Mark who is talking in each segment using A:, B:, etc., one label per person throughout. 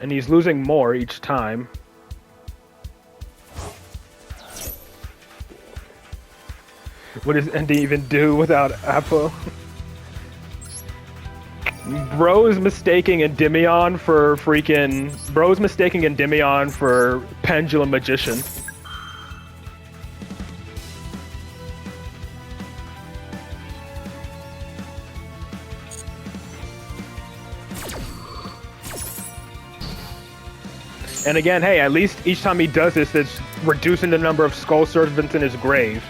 A: And he's losing more each time. What does Endy even do without Apo? Bro's mistaking Endymion for Pendulum Magician. And again, hey, at least each time he does this, it's reducing the number of Skull Servants in his grave.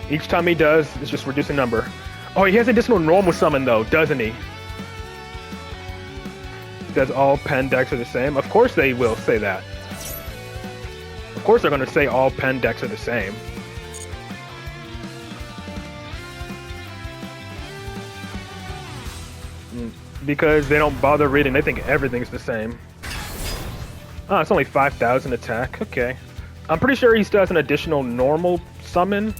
A: Each time he does, it's just reducing number. Oh, he has additional normal summon though, doesn't he? Does all pen decks are the same? Of course they will say that. Of course they're going to say all pen decks are the same. Because they don't bother reading, they think everything's the same. Oh, it's only 5,000 attack. Okay. I'm pretty sure he still has an additional normal summon.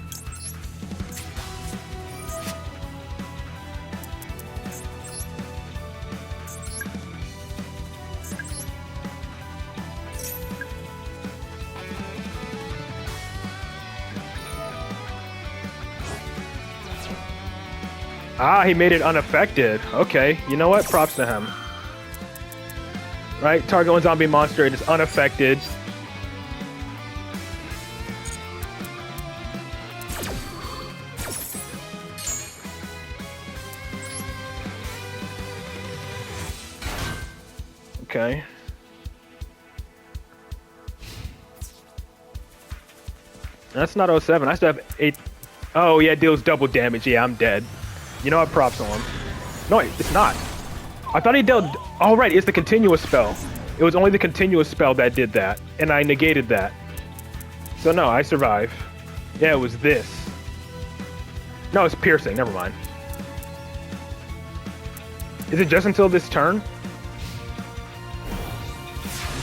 A: Ah, he made it unaffected. Okay, you know what? Props to him. Right, target one zombie monster, it is unaffected. Okay. That's not 07. I still have 8. Oh, yeah, it deals double damage. Yeah, I'm dead. You know what? Props on him. No, it's not. I thought he dealt... Oh, right, it's the continuous spell. It was only the continuous spell that did that, and I negated that. So no, I survive. Yeah, it was this. No, it's piercing. Never mind. Is it just until this turn?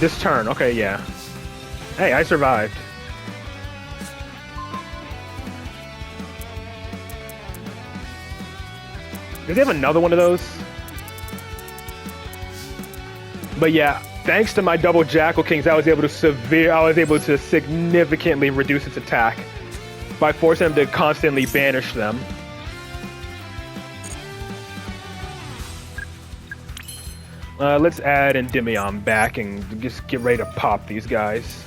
A: This turn. Okay, yeah. Hey, I survived. Does he have another one of those? But yeah, thanks to my double Jackal Kings, I was able to significantly reduce its attack by forcing him to constantly banish them. Let's add Endymion back and just get ready to pop these guys.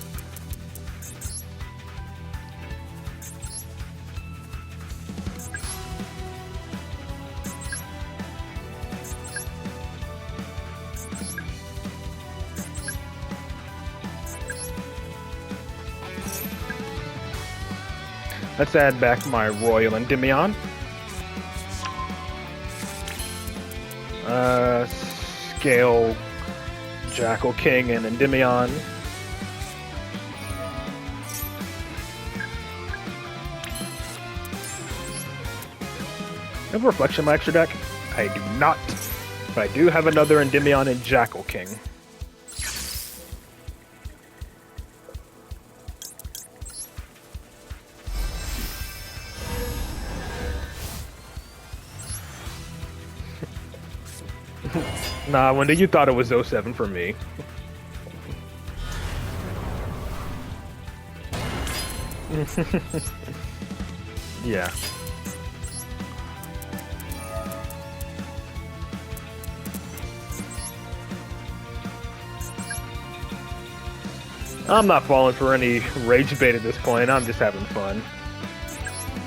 A: Let's add back my Royal Endymion. Scale Jackal King and Endymion. Have a Reflection in my extra deck? I do not. But I do have another Endymion and Jackal King. Nah, Wendy, you thought it was 07 for me. Yeah. I'm not falling for any rage bait at this point, I'm just having fun.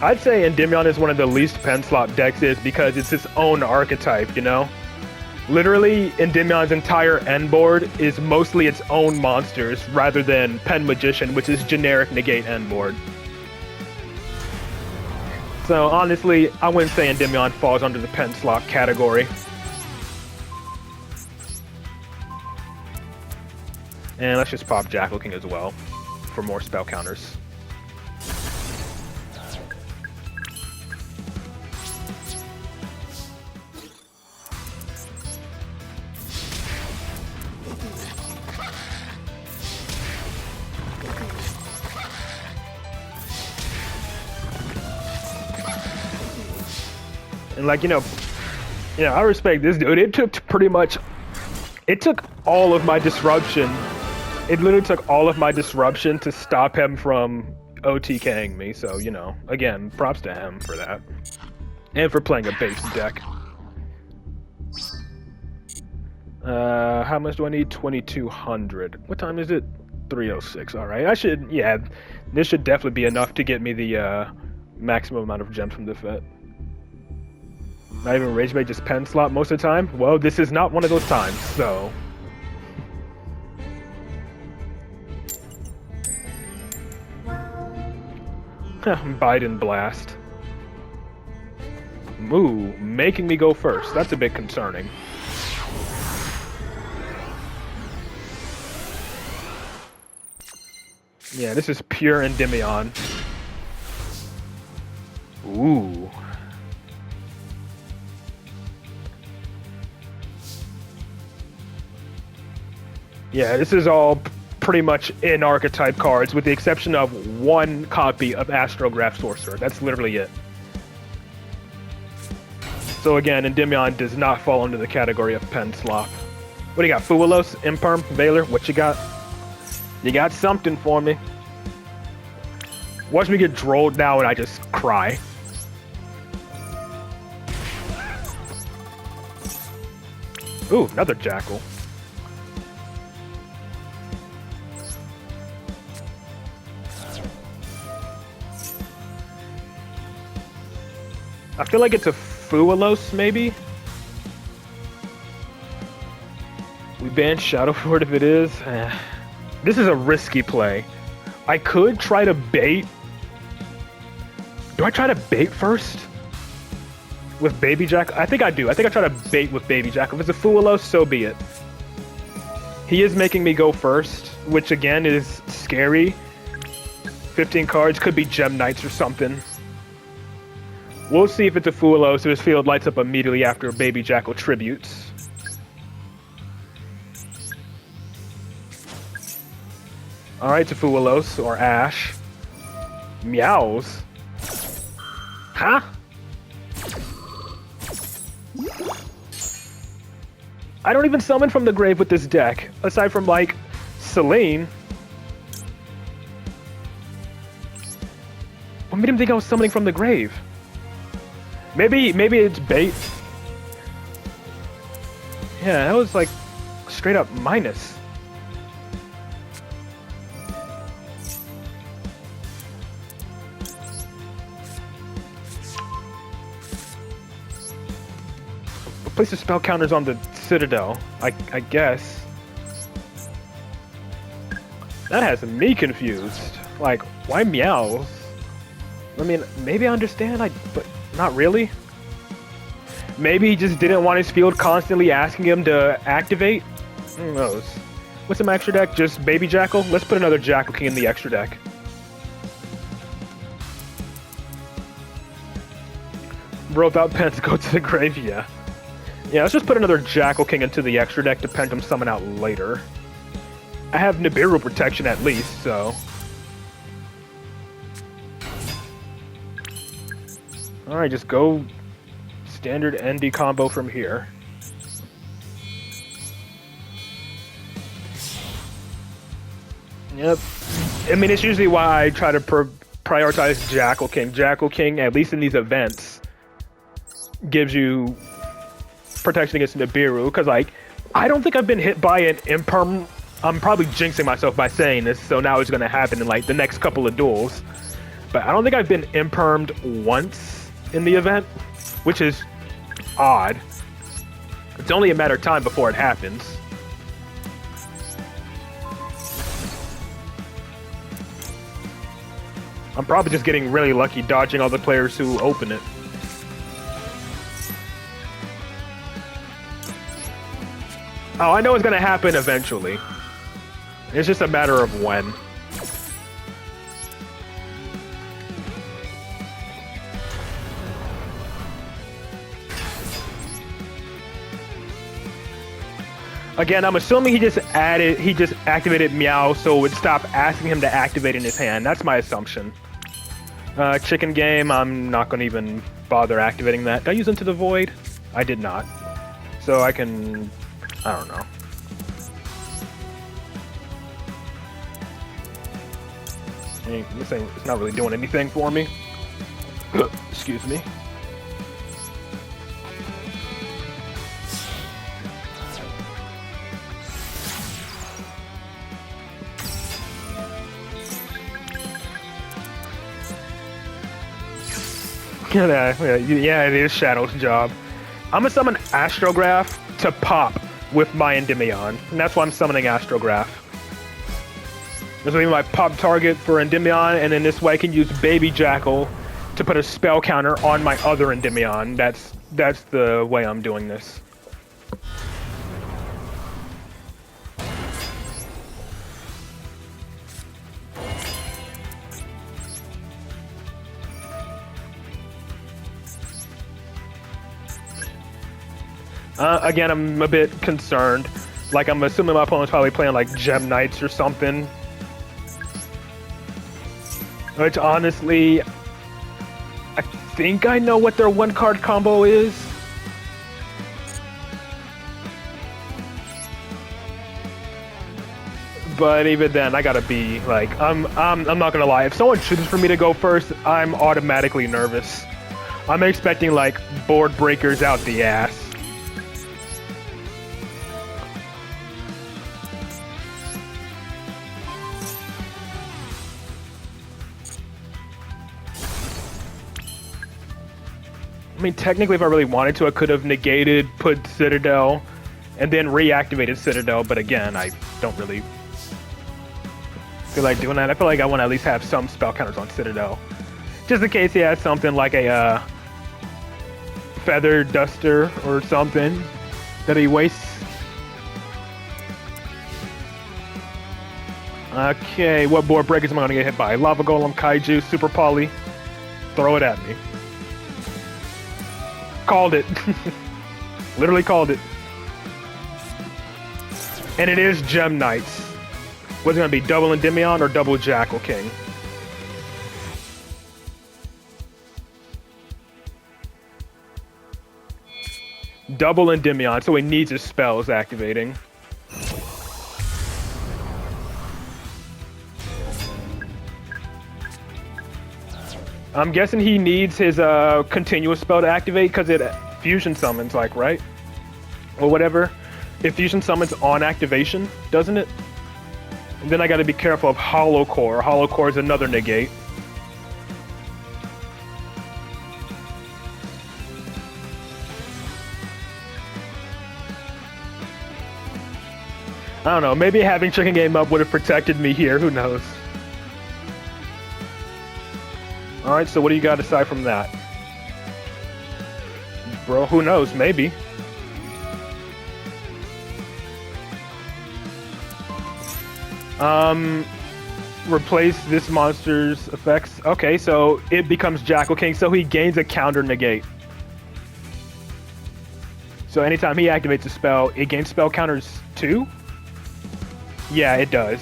A: I'd say Endymion is one of the least pen slot decks is because it's its own archetype, you know? Literally, Endymion's entire end board is mostly its own monsters rather than Pen Magician, which is generic negate end board. So honestly, I wouldn't say Endymion falls under the pen slot category. And let's just pop Jackal King as well for more spell counters. And like, you know, I respect this dude. It took all of my disruption. It literally took all of my disruption to stop him from OTKing me. So, you know, again, props to him for that. And for playing a base deck. How much do I need? 2,200. What time is it? 3:06. Alright, I should, yeah, this should definitely be enough to get me the maximum amount of gems from the FET. Not even Rage Bait, just pen slot most of the time? Well, this is not one of those times, so... Biden Blast. Moo, making me go first. That's a bit concerning. Yeah, this is pure Endymion. Ooh. Yeah, this is all pretty much in archetype cards, with the exception of one copy of Astrograph Sorcerer. That's literally it. So again, Endymion does not fall into the category of pen slop. What do you got? Fuelos, Imperm, Valor? What you got? You got something for me. Watch me get drolled now and I just cry. Ooh, another Jackal. I feel like it's a Fuelos, maybe? We ban Shadowford if it is. This is a risky play. I could try to bait. Do I try to bait first? With Baby Jack? I think I do. I think I try to bait with Baby Jack. If it's a Fuelos, so be it. He is making me go first, which again is scary. 15 cards, could be Gem Knights or something. We'll see if it's a Fuelos, so his field lights up immediately after Baby Jackal tributes. Alright, it's a Fuelos, or Ash. Meows. Huh? I don't even summon from the grave with this deck, aside from, like, Selene. What made him think I was summoning from the grave? Maybe it's bait. Yeah, that was like straight up minus. Place the spell counters on the Citadel, I guess. That has me confused. Like, why meows? I mean, maybe I understand, but not really. Maybe he just didn't want his field constantly asking him to activate? Who knows? What's in my extra deck? Just Baby Jackal? Let's put another Jackal King in the extra deck. Bro, without pens, go to the grave, yeah. Yeah, let's just put another Jackal King into the extra deck to pen him summon out later. I have Nibiru protection at least, so... Alright, just go standard ND combo from here. Yep. I mean, it's usually why I try to prioritize Jackal King. Jackal King, at least in these events, gives you protection against Nibiru, because, like, I don't think I've been hit by an Imperm. I'm probably jinxing myself by saying this, so now it's going to happen in, like, the next couple of duels. But I don't think I've been Impermed once in the event, which is odd. It's only a matter of time before it happens. I'm probably just getting really lucky dodging all the players who open it. Oh, I know it's gonna happen eventually. It's just a matter of when. Again, I'm assuming he just activated Meow so it would stop asking him to activate in his hand. That's my assumption. Chicken Game, I'm not going to even bother activating that. Did I use Into the Void? I did not. So I can... I don't know. I mean, this ain't, it's not really doing anything for me. Excuse me. Yeah, it is Shadow's job. I'm gonna summon Astrograph to pop with my Endymion, and that's why I'm summoning Astrograph. This will be my pop target for Endymion, and then this way I can use Baby Jackal to put a spell counter on my other Endymion. That's the way I'm doing this. Again, I'm a bit concerned. Like, I'm assuming my opponent's probably playing, like, Gem Knights or something. Which, honestly, I think I know what their one-card combo is. But even then, I gotta be, like, I'm not gonna lie. If someone chooses for me to go first, I'm automatically nervous. I'm expecting, like, board breakers out the ass. I mean, technically, if I really wanted to, I could have negated, put Citadel, and then reactivated Citadel, but again, I don't really feel like doing that. I feel like I want to at least have some spell counters on Citadel. Just in case he has something like a Feather Duster or something that he wastes. Okay, what board breakers am I going to get hit by? Lava Golem, Kaiju, Super Poly. Throw it at me. Called it. Literally called it. And it is Gem Knights. What's it gonna be? Double Endymion or double Jackal King? Double Endymion, so he needs his spells activating. I'm guessing he needs his continuous spell to activate because it fusion summons, like, right? Or whatever. It fusion summons on activation, doesn't it? And then I gotta be careful of Hollow Core. Hollow Core is another negate. I don't know, maybe having Chicken Game up would have protected me here, who knows? Alright, so what do you got aside from that? Bro, who knows? Maybe. Replace this monster's effects. Okay, so it becomes Jackal King, so he gains a counter negate. So anytime he activates a spell, it gains spell counters too? Yeah, it does.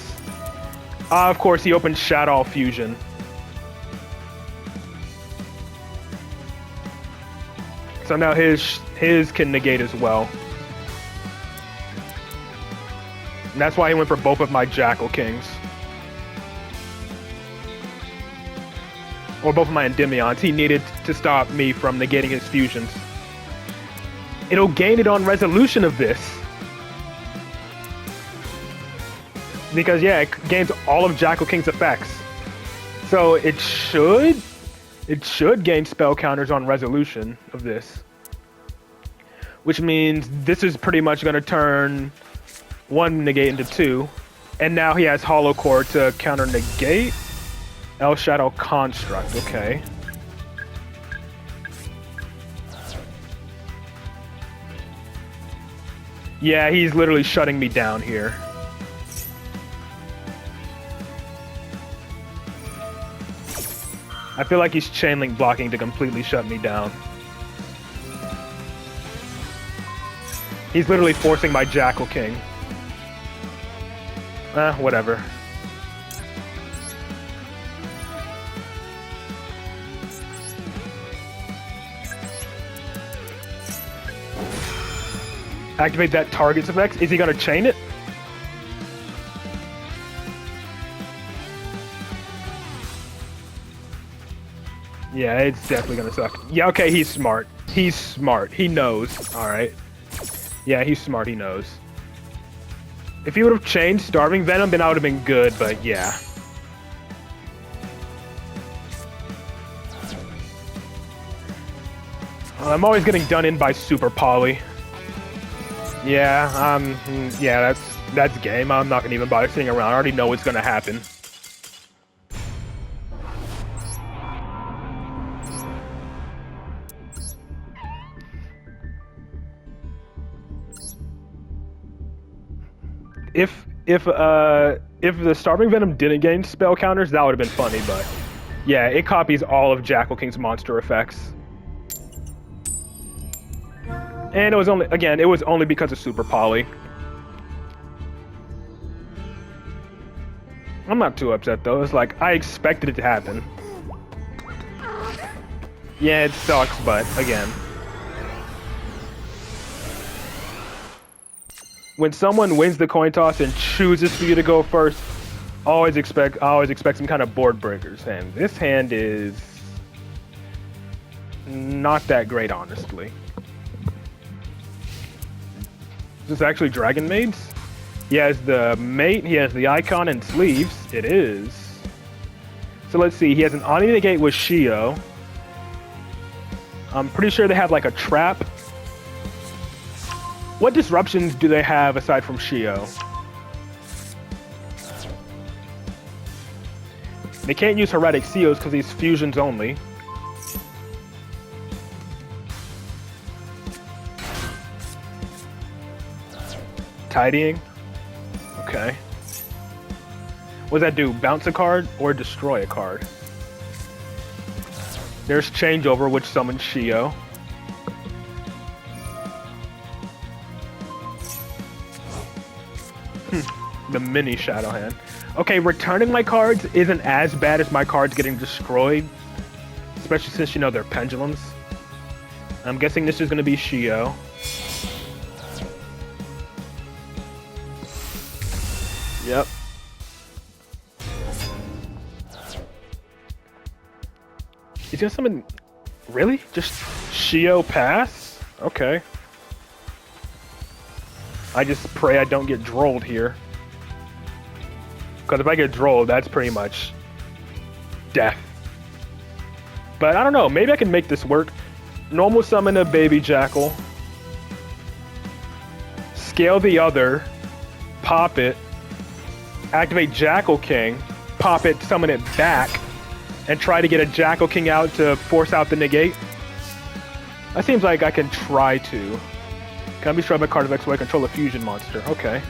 A: Of course, he opens Shadow Fusion. So now his can negate as well. And that's why he went for both of my Jackal Kings. Or both of my Endymions. He needed to stop me from negating his fusions. It'll gain it on resolution of this. Because, yeah, it gains all of Jackal King's effects. So it should gain spell counters on resolution of this. Which means this is pretty much going to turn one negate into two. And now he has Hollow Core to counter negate. El Shadow Construct, okay. Yeah, he's literally shutting me down here. I feel like he's chain link blocking to completely shut me down. He's literally forcing my Jackal King. Whatever. Activate that target's effects. Is he gonna chain it? Yeah, it's definitely gonna suck. Yeah, okay, he's smart. He's smart. He knows. Alright. Yeah, he's smart. He knows. If he would have changed Starving Venom, then I would have been good, but yeah. I'm always getting done in by Super Poly. Yeah, yeah, that's game. I'm not gonna even bother sitting around. I already know what's gonna happen. If the Starving Venom didn't gain spell counters, that would have been funny, but yeah, it copies all of Jackal King's monster effects. And it was only because of Super Poly. I'm not too upset though. It's like I expected it to happen. Yeah, it sucks, but again. When someone wins the coin toss and chooses for you to go first, I always expect some kind of board breakers, and this hand is not that great, honestly. Is this actually Dragon Maids? He has the mate, he has the icon and sleeves. It is. So let's see, he has an Omni Negate with Shio. I'm pretty sure they have like a trap. What disruptions do they have aside from Shio? They can't use Heretic Seals because he's fusions only. Tidying? Okay. What does that do? Bounce a card or destroy a card? There's Changeover, which summons Shio. The mini Shadow Hand. Okay, returning my cards isn't as bad as my cards getting destroyed. Especially since, you know, they're pendulums. I'm guessing this is going to be Shio. Yep. He's gonna summon... Really? Just Shio pass? Okay. I just pray I don't get drolled here. Because if I get drolled, that's pretty much death. But I don't know, maybe I can make this work. Normal summon a baby Jackal. Scale the other. Pop it. Activate Jackal King. Pop it, summon it back. And try to get a Jackal King out to force out the negate. That seems like I can try to. Can I be destroyed by card effects so I control a fusion monster? Okay.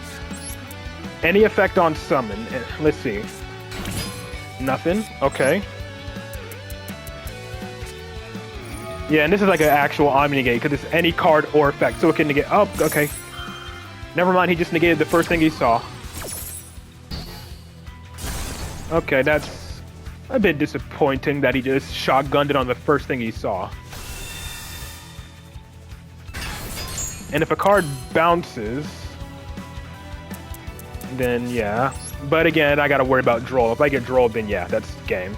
A: Any effect on summon? Let's see. Nothing? Okay. Yeah, and this is like an actual Omni Negate because it's any card or effect, so it can negate. Oh, okay. Never mind, he just negated the first thing he saw. Okay, that's a bit disappointing that he just shotgunned it on the first thing he saw. And if a card bounces, then yeah. But again, I gotta worry about droll. If I get drolled, then yeah, that's game.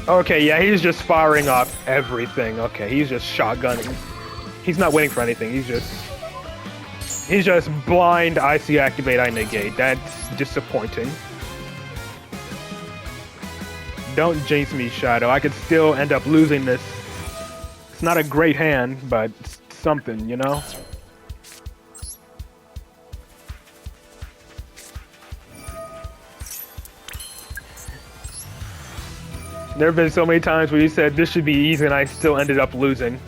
A: Okay, yeah, he's just firing off everything. Okay, he's just shotgunning. He's not waiting for anything. He's just blind IC activate, I negate. That's disappointing. Don't jinx me, Shadow. I could still end up losing this. It's not a great hand, but it's something, you know? There have been so many times where you said this should be easy and I still ended up losing.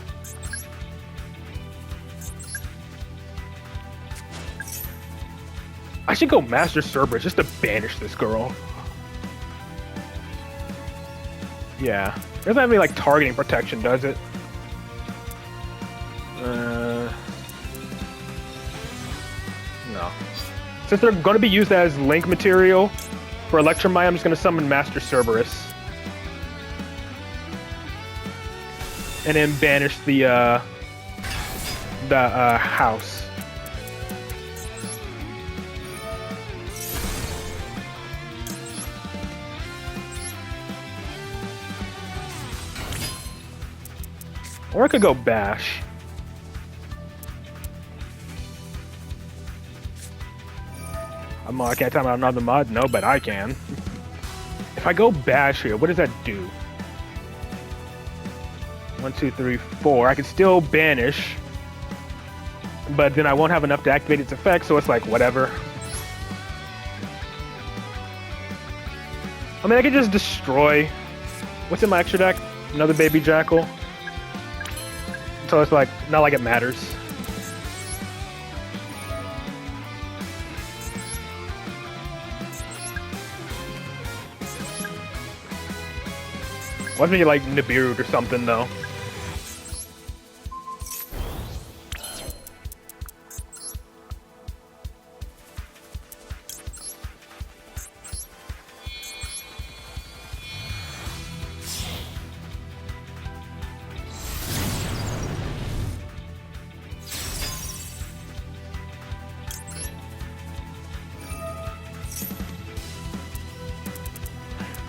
A: I should go Master Cerberus just to banish this girl. Yeah. It doesn't have any like targeting protection, does it? No. Since they're going to be used as link material for Electromite, I'm just going to summon Master Cerberus. And then banish the house. Or I could go bash. I can't time out another mod? No, but I can. If I go bash here, what does that do? 1, 2, 3, 4. I can still banish, but then I won't have enough to activate its effect, so it's like, whatever. I mean, I could just destroy... What's in my extra deck? Another baby jackal. So it's like, not like it matters. What if you like Nibiru or something though?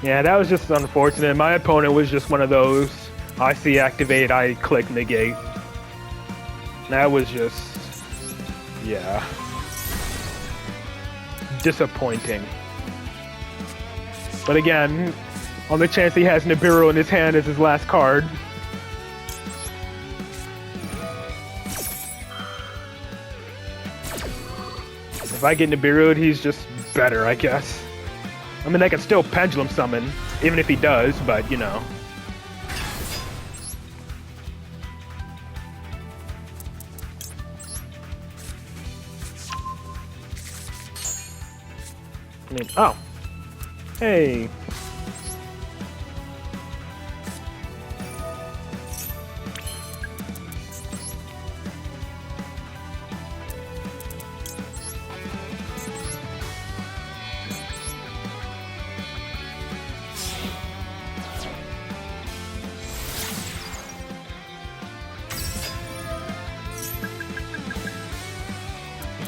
A: Yeah, that was just unfortunate. My opponent was just one of those, I see activate, I click negate. That was just, yeah, disappointing. But again, on the chance he has Nibiru in his hand as his last card. If I get Nibiru'd, he's just better, I guess. I mean, they can still pendulum summon, even if he does, but, you know. I mean, oh. Hey.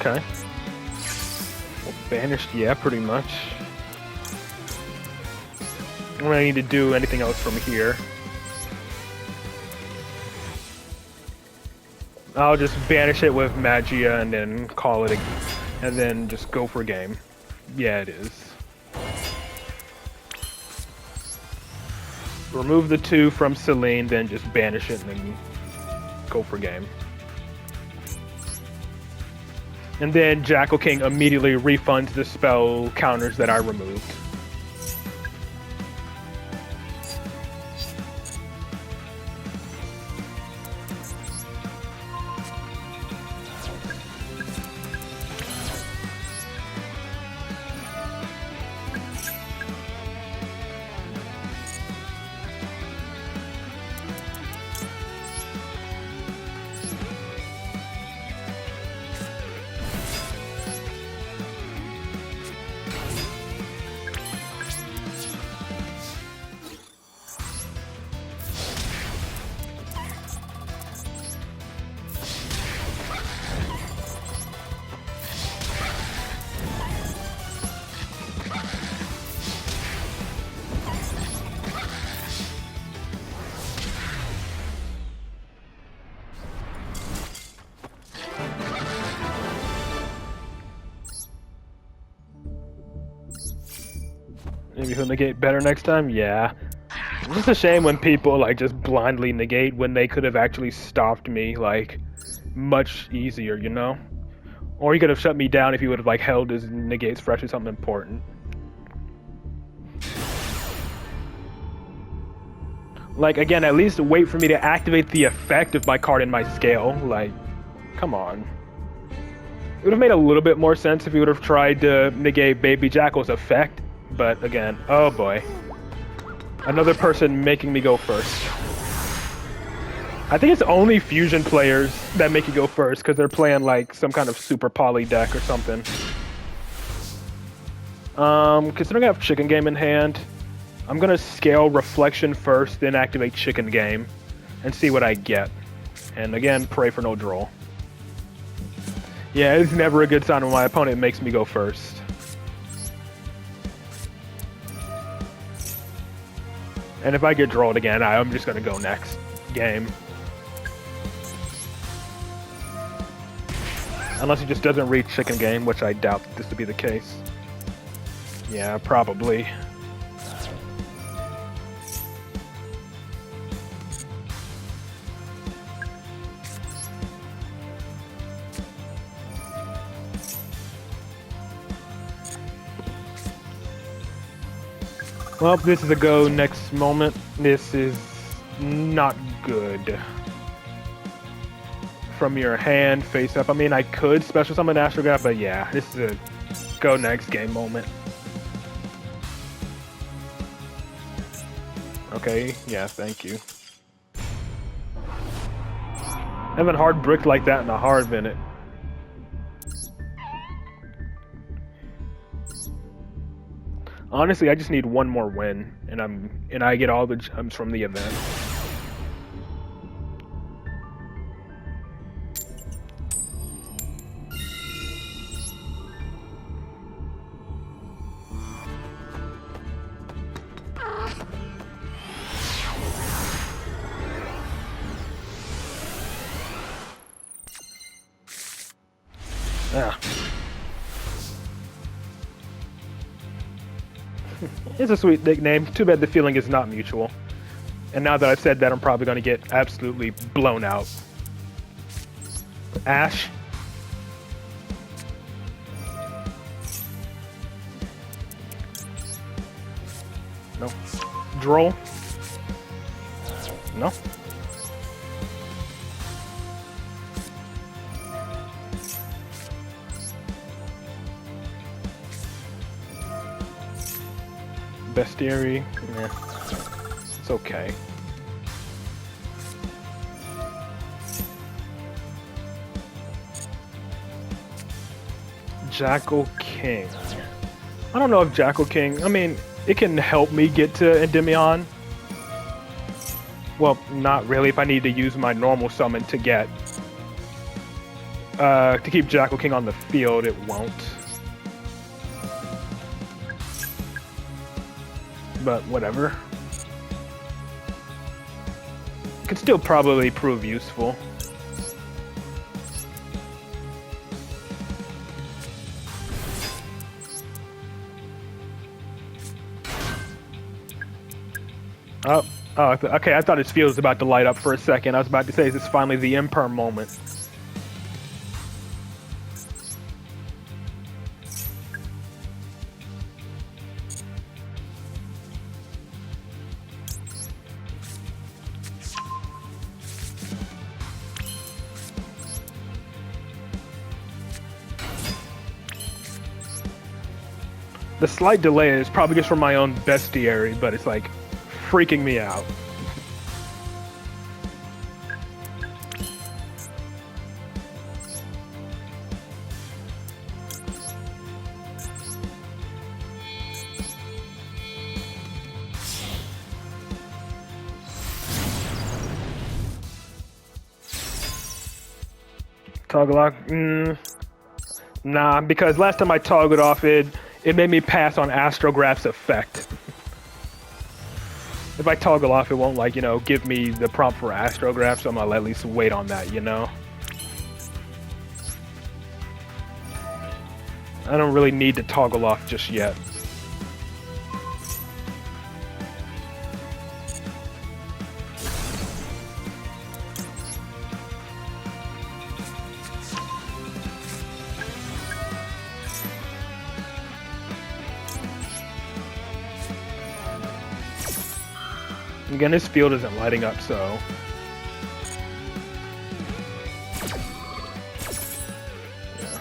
A: Okay. Well, banished, yeah, pretty much. I don't really need to do anything else from here. I'll just banish it with Magia and then call it and then just go for game. Yeah, it is. Remove the 2 from Celine, then just banish it and then go for game. And then Jackal King immediately refunds the spell counters that I removed. Maybe he'll negate better next time? Yeah. It's just a shame when people like just blindly negate when they could have actually stopped me like much easier, you know? Or he could have shut me down if he would have like held his negates fresh or something important. Like again, at least wait for me to activate the effect of my card in my scale. Like, come on. It would have made a little bit more sense if he would have tried to negate Baby Jackal's effect. But again, oh boy. Another person making me go first. I think it's only fusion players that make you go first because they're playing like some kind of super poly deck or something. Considering I have Chicken Game in hand, I'm gonna scale Reflection first, then activate Chicken Game and see what I get. And again, pray for no draw. Yeah, it's never a good sign when my opponent makes me go first. And if I get drawed again, I'm just gonna go next game. Unless he just doesn't read chicken game, which I doubt this to be the case. Yeah, probably. Well, this is a go next moment. This is not good. From your hand, face up. I mean, I could special summon Astrograph, but yeah, this is a go next game moment. Okay, yeah, thank you. I haven't hard bricked like that in a hard minute. Honestly, I just need one more win, and I get all the gems from the event. Ah. It's a sweet nickname. Too bad the feeling is not mutual. And now that I've said that, I'm probably going to get absolutely blown out. Ash. No. Droll. No. Bestiary, yeah, it's okay. Jackal King. I don't know if Jackal King, I mean, it can help me get to Endymion. Well, not really if I need to use my normal summon to get... to keep Jackal King on the field, it won't. But whatever. Could still probably prove useful. Oh, okay, I thought his field was about to light up for a second. I was about to say, is this finally the imperm moment? The slight delay is probably just from my own bestiary, but it's like freaking me out. Toggle lock? Nah, because last time I toggled off it made me pass on Astrograph's effect. If I toggle off, it won't, like, you know, give me the prompt for Astrograph, so I'm gonna at least wait on that, you know? I don't really need to toggle off just yet. Again, this field isn't lighting up, so... yeah.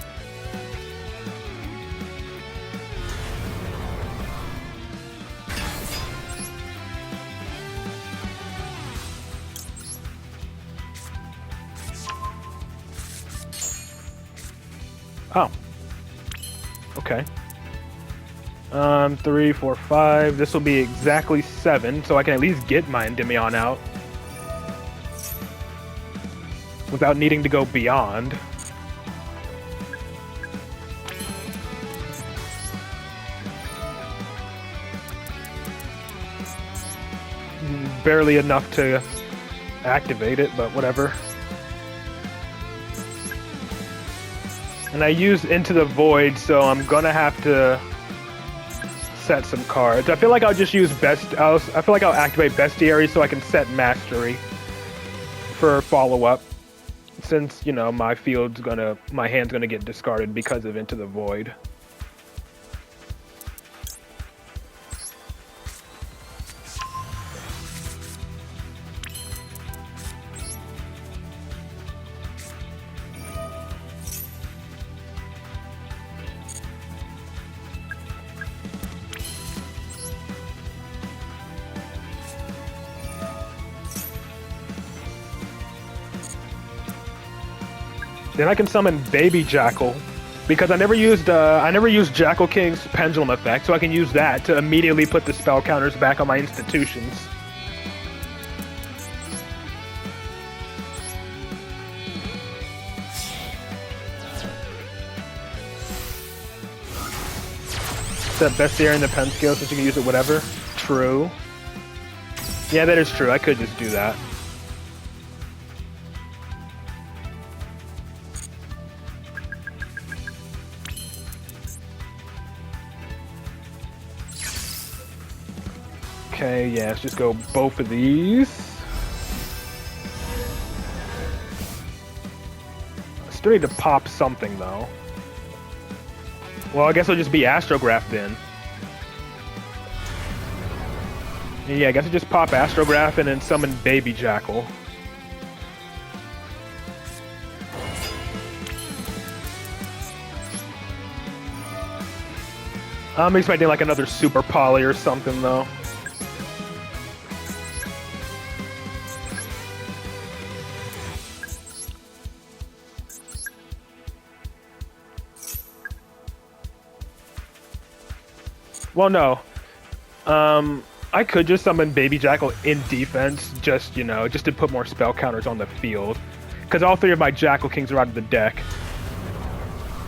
A: Oh. Okay. 3, 4, 5. This will be exactly 7, so I can at least get my Endymion out without needing to go beyond. Barely enough to activate it, but whatever. And I use Into the Void, so I'm gonna have to set some cards. I feel like I'll just use I feel like I'll activate Bestiary so I can set Mastery for follow-up. Since, you know, my hand's gonna get discarded because of Into the Void. Then I can summon Baby Jackal, because I never used Jackal King's Pendulum effect, so I can use that to immediately put the spell counters back on my institutions. Set Bestiary in the pen skill so you can use it whatever. True. Yeah, that is true. I could just do that. Okay, yeah, let's just go both of these. I still need to pop something, though. Well, I guess it'll just be Astrograph then. Yeah, I guess I'll just pop Astrograph and then summon Baby Jackal. I'm expecting like another Super Poly or something, though. Well, no. I could just summon Baby Jackal in defense, just to put more spell counters on the field. Because all three of my Jackal Kings are out of the deck.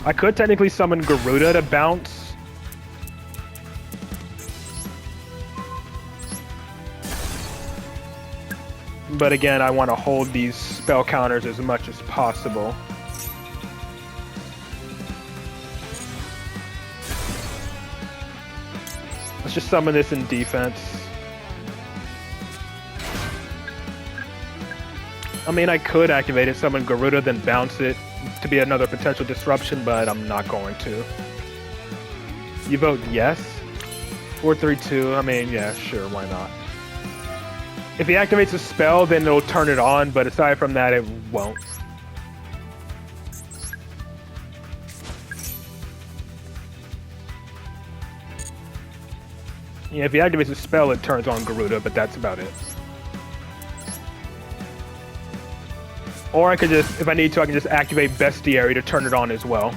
A: I could technically summon Garuda to bounce. But again, I want to hold these spell counters as much as possible. Let's just summon this in defense. I mean, I could activate it, summon Garuda, then bounce it to be another potential disruption, but I'm not going to. You vote yes? 4-3-2, I mean, yeah, sure, why not? If he activates a spell, then it'll turn it on, but aside from that, it won't. Yeah, if he activates a spell, it turns on Garuda, but that's about it. Or I could just, if I need to, I can just activate Bestiary to turn it on as well.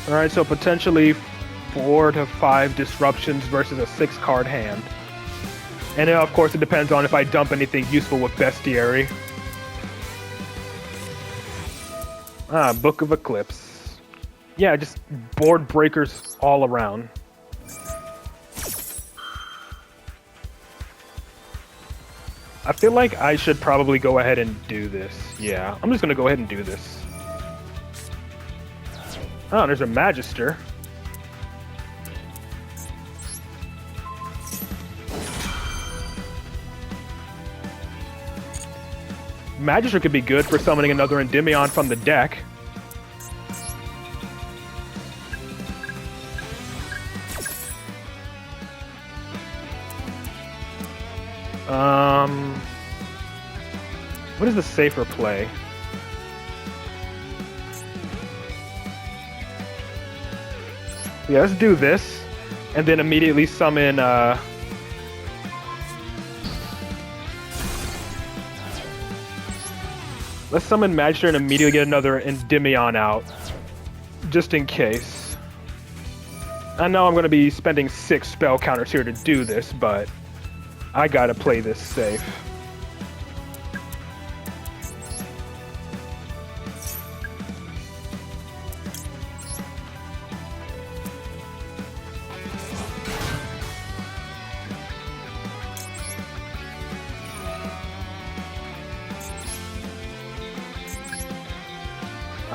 A: Alright, so potentially 4 to 5 disruptions versus a 6-card hand. And then, of course, it depends on if I dump anything useful with Bestiary. Book of Eclipse. Yeah, just board breakers all around. I feel like I should probably go ahead and do this. Yeah, I'm just gonna go ahead and do this. Oh, there's a Magister. Magister could be good for summoning another Endymion from the deck. What is the safer play? Yeah, let's do this, and then immediately summon, let's summon Magister and immediately get another Endymion out, just in case. I know I'm going to be spending 6 spell counters here to do this, but I gotta play this safe.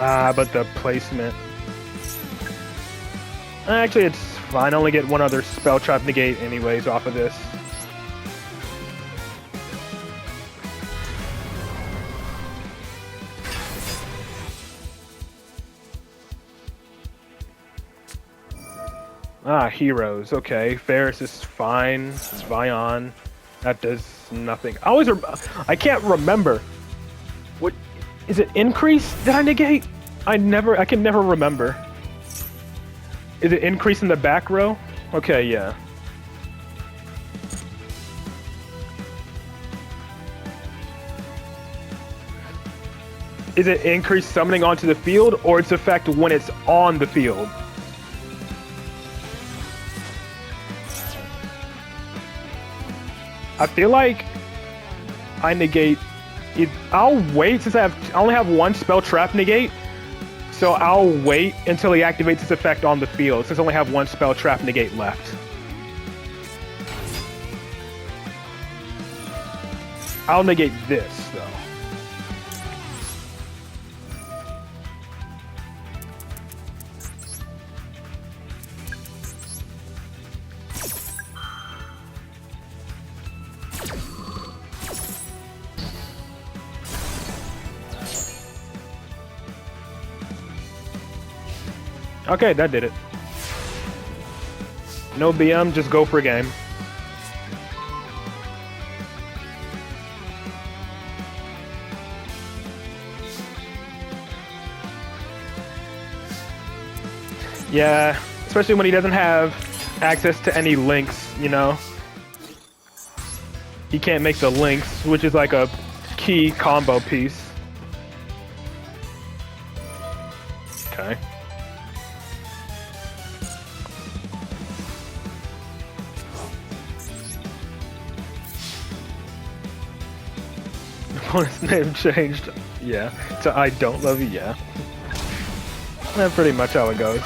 A: Ah, but the placement. Actually, it's fine. I only get one other spell trap negate anyways off of this. Ah, heroes. Okay, Ferris is fine. Vion, that does nothing. I can't remember. What is it? Increase? Did I negate? I can never remember. Is it increase in the back row? Okay, yeah. Is it increase summoning onto the field, or its effect when it's on the field? I feel like I negate it. I'll wait since I only have one spell trap negate. So I'll wait until he activates his effect on the field since I only have one spell trap negate left. I'll negate this though. Okay, that did it. No BM, just go for a game. Yeah, especially when he doesn't have access to any links, you know? He can't make the links, which is like a key combo piece. Okay. Opponent's name changed, yeah, to I don't love you, yeah. That's pretty much how it goes.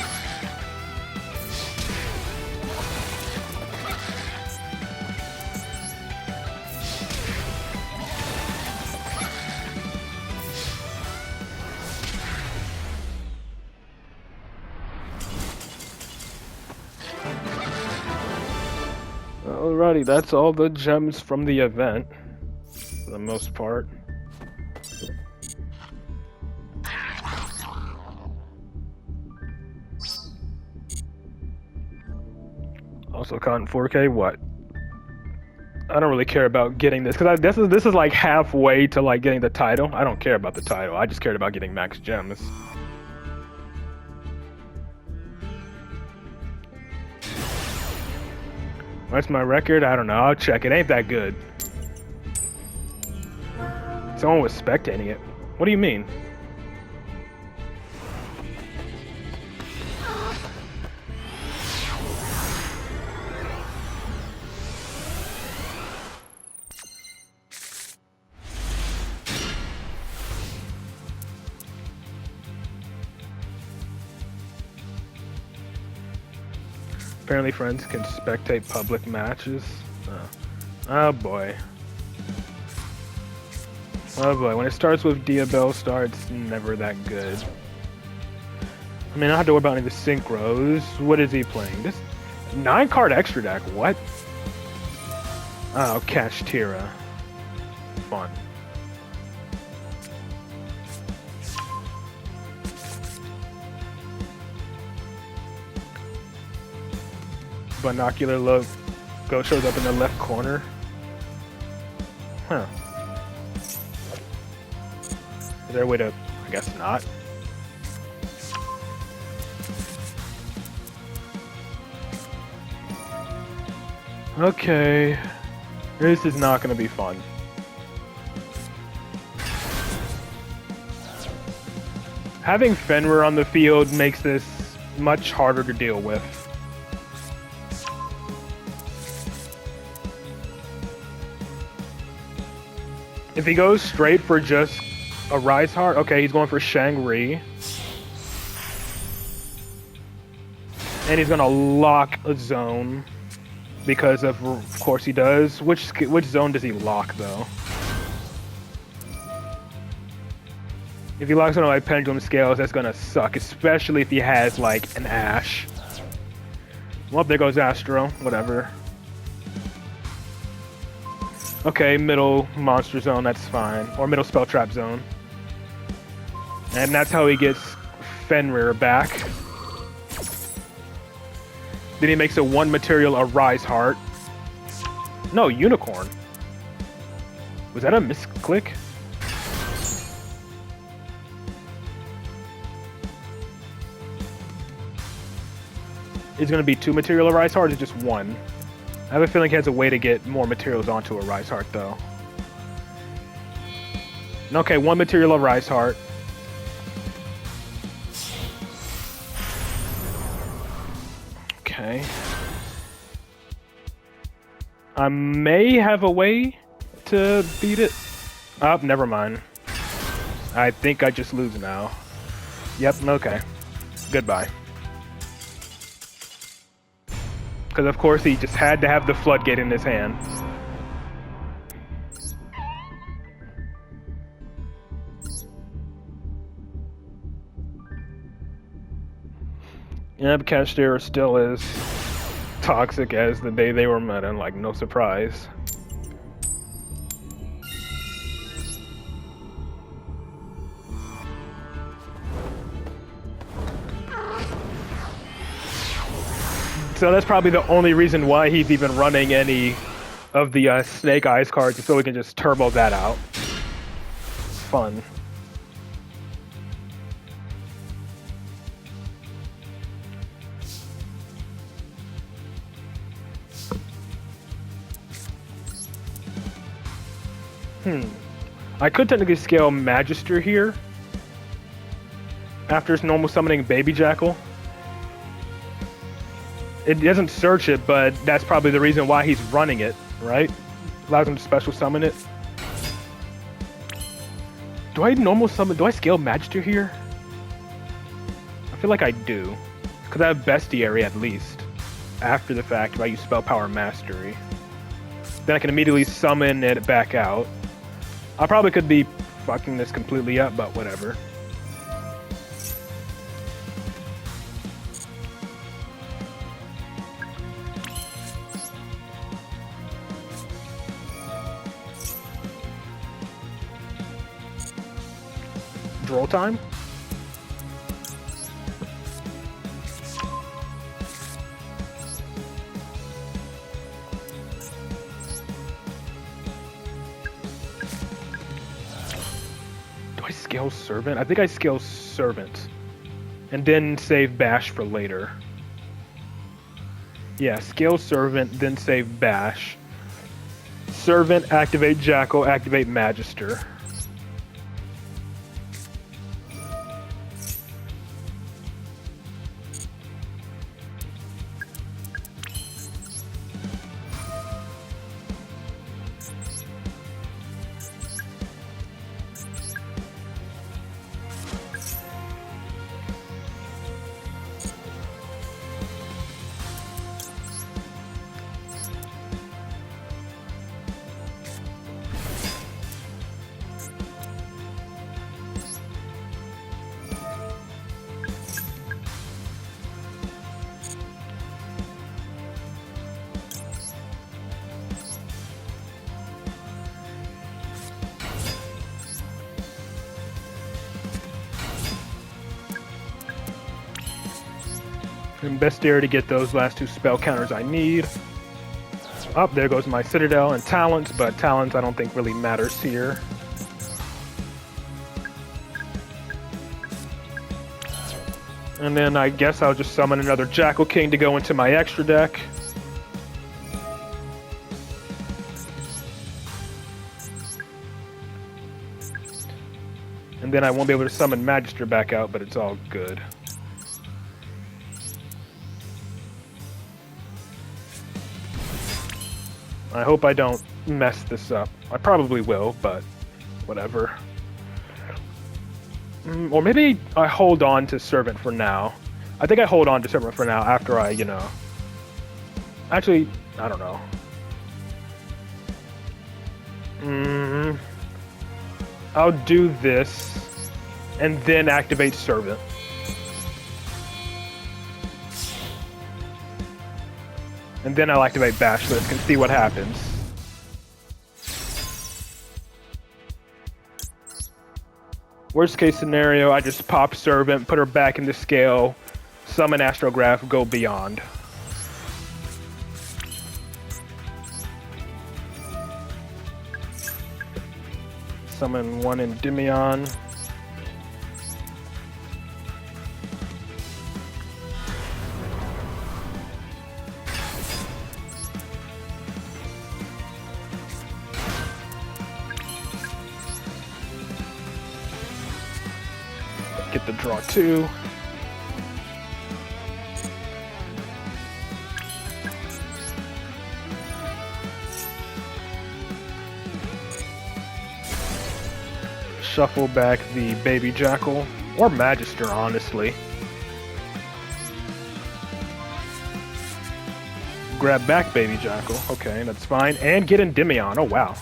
A: Alrighty, that's all the gems from the event, for the most part. Also caught in 4K, what? I don't really care about getting this, because this is like halfway to like getting the title. I don't care about the title, I just cared about getting max gems. What's my record? I don't know. I'll check. It ain't that good. Someone was spectating it. What do you mean? Apparently friends can spectate public matches. Oh boy. Oh boy, when it starts with Diabell Star, it's never that good. I mean, I don't have to worry about any of the synchros. What is he playing? This 9-card extra deck, what? Oh, Cash Tira. Fun. Binocular look. Go shows up in the left corner. Huh. Is there a way to... I guess not. Okay. This is not going to be fun. Having Fenrir on the field makes this much harder to deal with. If he goes straight for just a Rise Heart, okay, he's going for Shang-Ri. And he's gonna lock a zone. Because of course he does. Which zone does he lock though? If he locks on my pendulum scales, that's gonna suck, especially if he has like an Ash. Well, there goes Astro. Whatever. Okay, middle monster zone, that's fine. Or middle spell trap zone. And that's how he gets Fenrir back. Then he makes a 1 material Arise Heart. No, Unicorn. Was that a misclick? Is it going to be 2 material Arise Heart or just 1? I have a feeling he has a way to get more materials onto a Rise Heart, though. Okay, 1 material Rise Heart. Okay. I may have a way to beat it. Oh, never mind. I think I just lose now. Yep, okay. Goodbye. Because of course he just had to have the floodgate in his hand. Yep, Cashtera still is toxic as the day they were met, and like no surprise. So that's probably the only reason why he's even running any of the Snake Eyes cards, so we can just turbo that out. Fun. I could technically scale Magister here after his normal summoning Baby Jackal. It doesn't search it, but that's probably the reason why he's running it, right? Allows him to special summon it. Do I scale Magister here? I feel like I do. Because I have Bestiary at least. After the fact, if I use Spell Power Mastery. Then I can immediately summon it back out. I probably could be fucking this completely up, but whatever. Draw time? Do I scale Servant? I think I scale Servant. And then save Bash for later. Yeah, scale Servant, then save Bash. Servant, activate Jackal, activate Magister. And Bestiary to get those last 2 spell counters I need. Oh, there goes my Citadel and Talents, but Talents I don't think really matters here. And then I guess I'll just summon another Jackal King to go into my extra deck. And then I won't be able to summon Magister back out, but it's all good. I hope I don't mess this up. I probably will, but whatever. Or maybe I hold on to Servant for now. I think I hold on to Servant for now after I, you know... Actually, I don't know. I'll do this. and then activate Servant. And then I'll activate Basilisk and see what happens. Worst case scenario, I just pop Servant, put her back in the scale, summon Astrograph, go beyond. Summon one Endymion. Get the draw 2. Shuffle back the Baby Jackal, or Magister, honestly. Grab back Baby Jackal, okay, that's fine, and get Endymion, oh wow.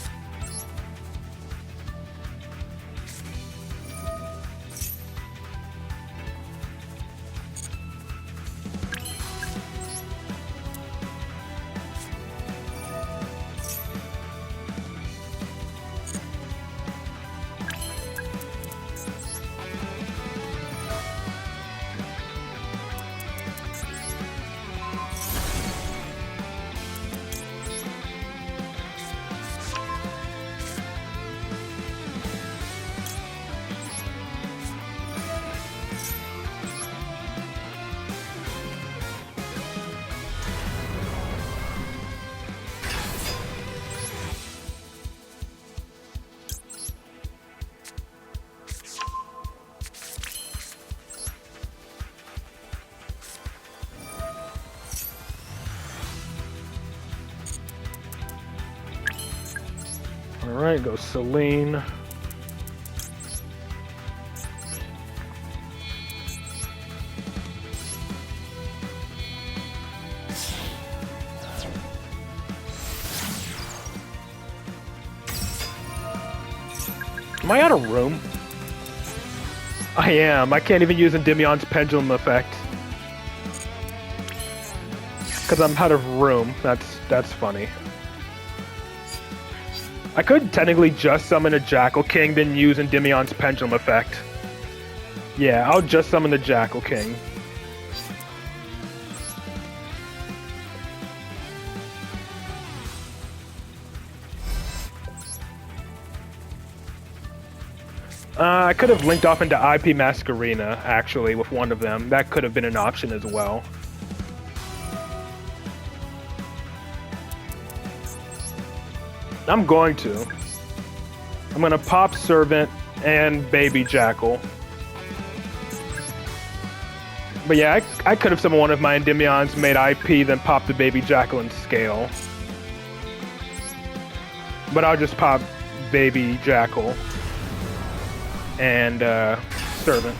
A: Alright, go Celine. Am I out of room? I am. I can't even use Endymion's pendulum effect. Because I'm out of room. That's funny. I could technically just summon a Jackal King, then use Endymion's pendulum effect. Yeah, I'll just summon the Jackal King. I could have linked off into IP Masquerena, actually, with one of them. That could have been an option as well. I'm going to. I'm going to pop Servant and Baby Jackal. But yeah, I could have summoned one of my Endymions, made IP, then pop the Baby Jackal and scale. But I'll just pop Baby Jackal and Servant.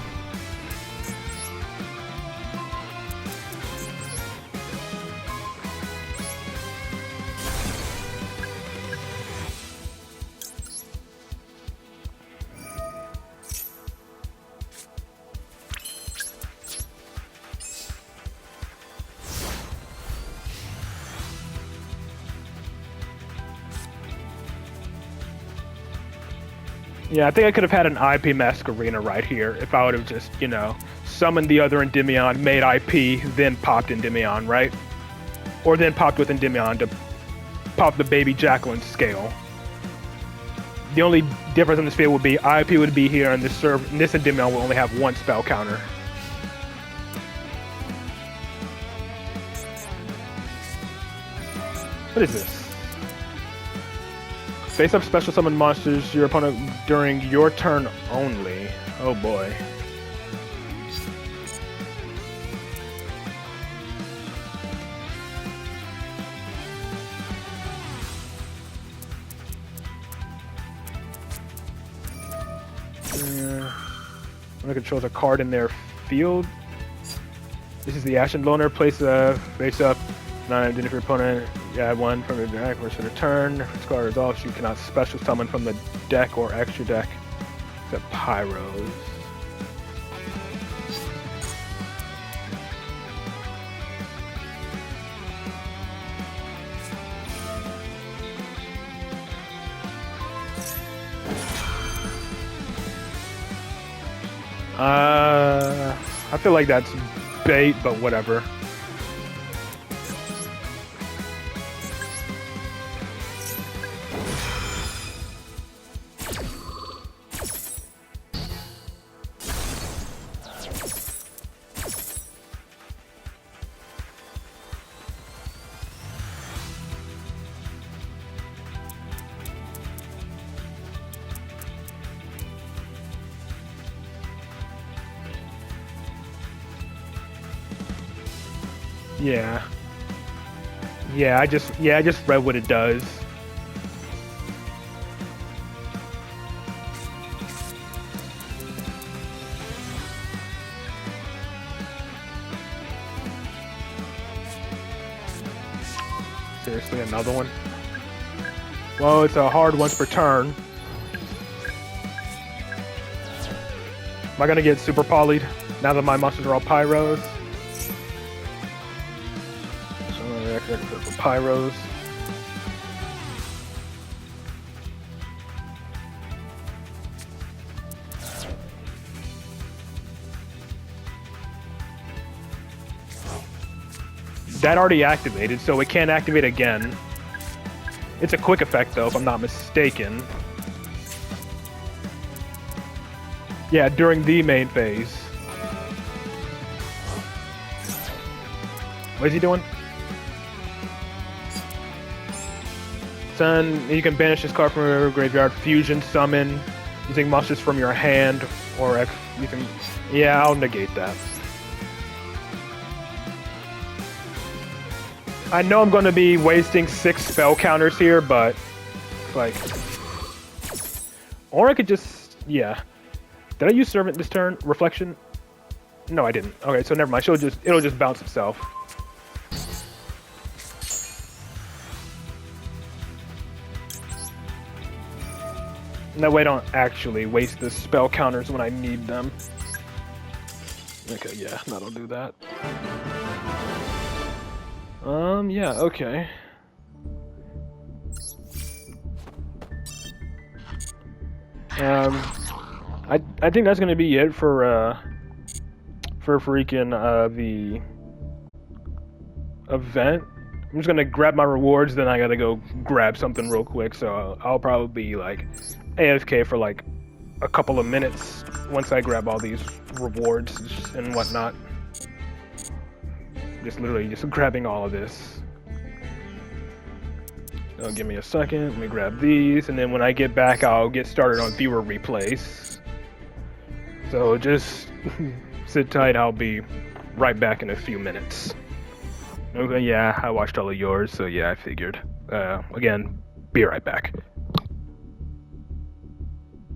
A: Yeah, I think I could have had an IP Masquerena right here if I would have just, you know, summoned the other Endymion, made IP, then popped Endymion, right? Or then popped with Endymion to pop the Baby Jackal and scale. The only difference in this field would be IP would be here, and this Endymion will only have one spell counter. What is this? Face up special summon monsters your opponent during your turn only. Oh boy. One controls a card in their field. This is the Ashen Loner. Place a face up. Not identify your opponent. You add one from your deck or to the turn. This card resolves. You cannot special summon from the deck or extra deck except Pyros. I feel like that's bait, but whatever. Yeah. I just read what it does. Seriously, another one? Well, it's a hard once per turn. Am I gonna get super polyed now that my monsters are all pyros? So for pyros. That already activated, so it can't activate again. It's a quick effect though, if I'm not mistaken. Yeah, during the main phase. What is he doing? Then you can banish this card from your graveyard, fusion, summon, using monsters from your hand, or you can... Yeah, I'll negate that. I know I'm going to be wasting 6 spell counters here, but... like... Or I could just... yeah. Did I use Servant this turn? Reflection? No, I didn't. Okay, so never mind. It'll just bounce itself. And that way I don't actually waste the spell counters when I need them. Okay, yeah, that'll do that. Yeah, okay. I think that's gonna be it for freaking, the event. I'm just gonna grab my rewards, then I gotta go grab something real quick, so I'll probably be, like, AFK for, like, a couple of minutes once I grab all these rewards and whatnot. Just literally just grabbing all of this. So give me a second, let me grab these, and then when I get back, I'll get started on viewer replays. So just sit tight, I'll be right back in a few minutes. Okay, yeah, I watched all of yours, so yeah, I figured. Again, be right back.